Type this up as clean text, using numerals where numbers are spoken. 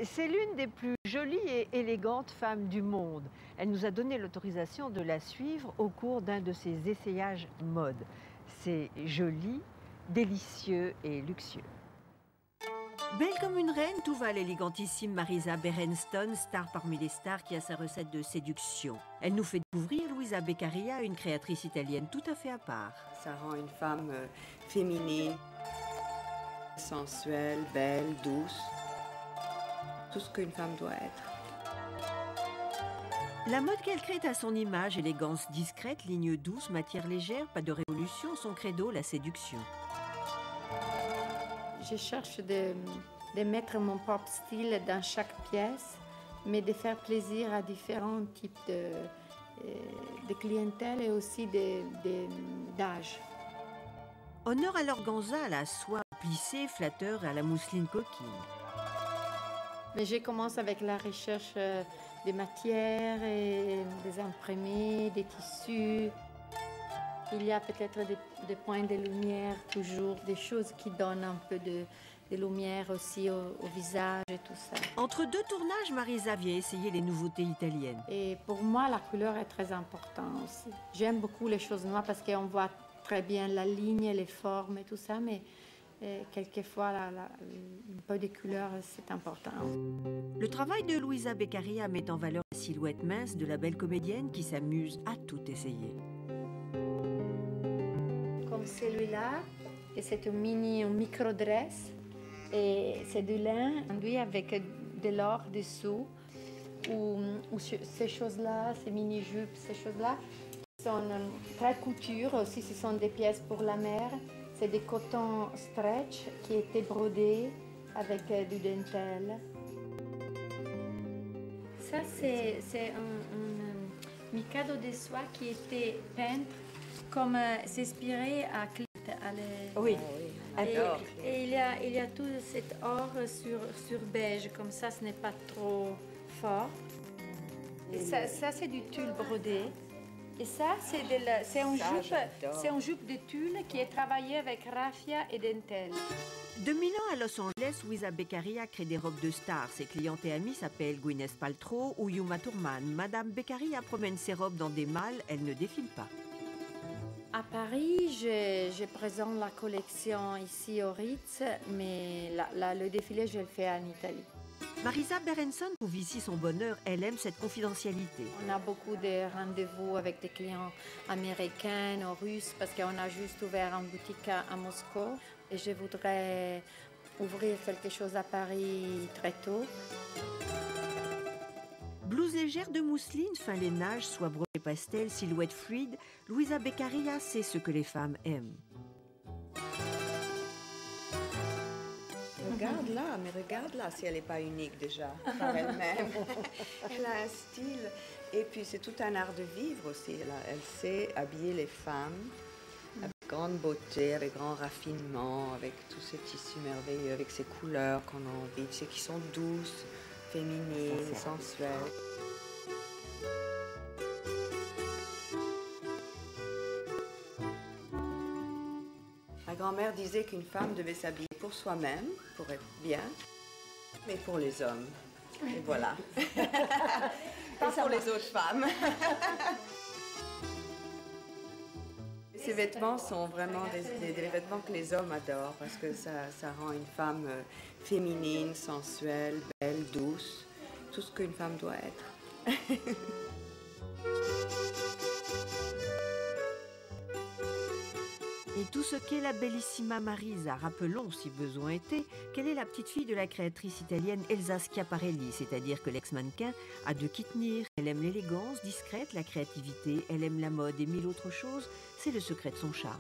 C'est l'une des plus jolies et élégantes femmes du monde. Elle nous a donné l'autorisation de la suivre au cours d'un de ses essayages mode. C'est joli, délicieux et luxueux. Belle comme une reine, tout va à l'élégantissime Marisa Berenson, star parmi les stars qui a sa recette de séduction. Elle nous fait découvrir Luisa Beccaria, une créatrice italienne tout à fait à part. Ça rend une femme féminine, sensuelle, belle, douce. Tout ce qu'une femme doit être. La mode qu'elle crée à son image, élégance discrète, ligne douce, matière légère, pas de révolution, son credo, la séduction. Je cherche de mettre mon propre style dans chaque pièce, mais de faire plaisir à différents types de clientèle et aussi d'âge. Honneur à l'organza, à la soie plissée, flatteur, à la mousseline coquine. Mais je commence avec la recherche des matières, et des imprimés, des tissus. Il y a peut-être des points de lumière, toujours des choses qui donnent un peu de lumière aussi au visage et tout ça. Entre deux tournages, Marisa vient essayer les nouveautés italiennes. Et pour moi, la couleur est très importante aussi. J'aime beaucoup les choses noires parce qu'on voit très bien la ligne, les formes et tout ça, mais quelquefois, un peu de couleur, c'est important. Le travail de Luisa Beccaria met en valeur la silhouette mince de la belle comédienne qui s'amuse à tout essayer. Comme celui-là, et c'est un micro-dress, et c'est du lin enduit avec de l'or dessous, ou ces choses-là, ces mini-jupes, ces choses-là, sont très couture aussi, ce sont des pièces pour la mère. C'est des cotons stretch qui étaient brodés avec du dentelle. Ça, c'est un mikado de soie qui était peint comme s'inspirer à Clint. Oui, et il y a tout cet or sur beige, comme ça, ce n'est pas trop fort. Et ça c'est du tulle brodé. Et ça, c'est un jupe de tulle qui est travaillé avec raffia et dentelle. De Milan à Los Angeles, Luisa Beccaria crée des robes de stars. Ses clientes et amies s'appellent Gwyneth Paltrow ou Uma Thurman. Madame Beccaria promène ses robes dans des malles, elle ne défile pas. À Paris, je présente la collection ici au Ritz, mais le défilé, je le fais en Italie. Marisa Berenson trouve ici son bonheur. Elle aime cette confidentialité. On a beaucoup de rendez-vous avec des clients américains ou russes parce qu'on a juste ouvert une boutique à Moscou. Et je voudrais ouvrir quelque chose à Paris très tôt. Blouse légère de mousseline, fin lainage, soie brodée pastel, silhouette fluide, Luisa Beccaria sait ce que les femmes aiment. Regarde là, si elle n'est pas unique déjà par elle-même. Elle a un style. Et puis c'est tout un art de vivre aussi. Elle sait habiller les femmes avec grande beauté, avec grand raffinement, avec tous ces tissus merveilleux, avec ces couleurs qu'on a envie, tu sais, qui sont douces, féminines, sensuelles. Ma grand-mère disait qu'une femme devait s'habiller pour soi-même, pour être bien, mais pour les hommes. Et voilà. Pas pour les autres femmes. Ces vêtements sont vraiment des vêtements que les hommes adorent parce que ça rend une femme féminine, sensuelle, belle, douce. Tout ce qu'une femme doit être. Et tout ce qu'est la bellissima Marisa. Rappelons, si besoin était, qu'elle est la petite fille de la créatrice italienne Elsa Schiaparelli, c'est-à-dire que l'ex-mannequin a de qui tenir. Elle aime l'élégance discrète, la créativité, elle aime la mode et mille autres choses. C'est le secret de son charme.